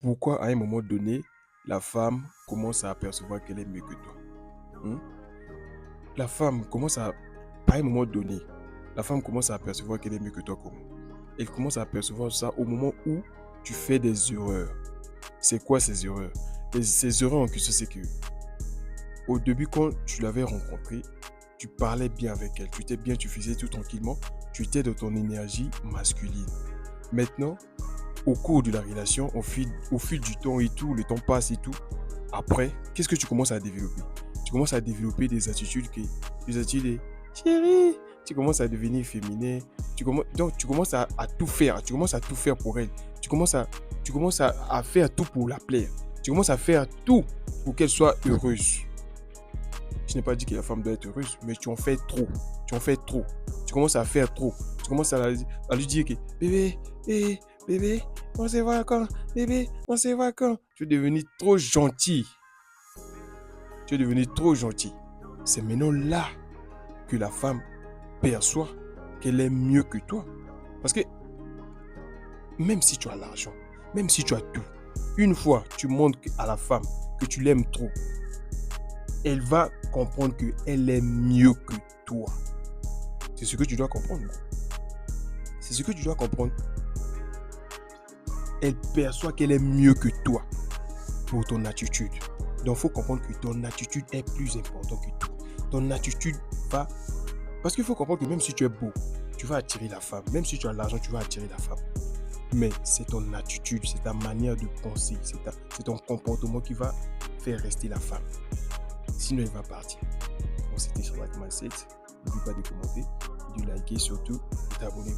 pourquoi à un moment donné, la femme commence à apercevoir qu'elle est mieux que toi. Hmm? La femme commence à, à un moment donné, la femme commence à apercevoir qu'elle est mieux que toi. Comment? Elle commence à apercevoir ça au moment où tu fais des erreurs. C'est quoi ces erreurs? Ces erreurs en question, c'est que au début, quand tu l'avais rencontrée, tu parlais bien avec elle, tu étais bien, tu faisais tout tranquillement, tu étais dans ton énergie masculine. Maintenant, au cours de la relation, au fil du temps et tout, le temps passe et tout, après, qu'est-ce que tu commences à développer? Tu commences à développer des attitudes, chérie, tu commences à devenir féminin, donc tu commences à tout faire, tu commences à tout faire pour elle, tu commences à faire tout pour la plaire, tu commences à faire tout pour qu'elle soit heureuse. Je n'ai pas dit que la femme doit être heureuse, mais tu en fais trop. Tu en fais trop. Tu commences à faire trop. Tu commences à lui dire que bébé, bébé, on se voit quand? Bébé, on se voit quand? Tu es devenu trop gentil. Tu es devenu trop gentil. C'est maintenant là que la femme perçoit qu'elle est mieux que toi. Parce que même si tu as l'argent, même si tu as tout, une fois tu montres à la femme que tu l'aimes trop, elle va comprendre qu'elle est mieux que toi. C'est ce que tu dois comprendre. C'est ce que tu dois comprendre. Elle perçoit qu'elle est mieux que toi pour ton attitude. Donc, il faut comprendre que ton attitude est plus importante que tout. Ton attitude va... Parce qu'il faut comprendre que même si tu es beau, tu vas attirer la femme. Même si tu as l'argent, tu vas attirer la femme. Mais c'est ton attitude, c'est ta manière de penser, c'est ton comportement qui va faire rester la femme. Sinon, elle va partir. Donc, c'était sur Like Mindset. N'oublie pas de commenter, de liker surtout et t'abonner.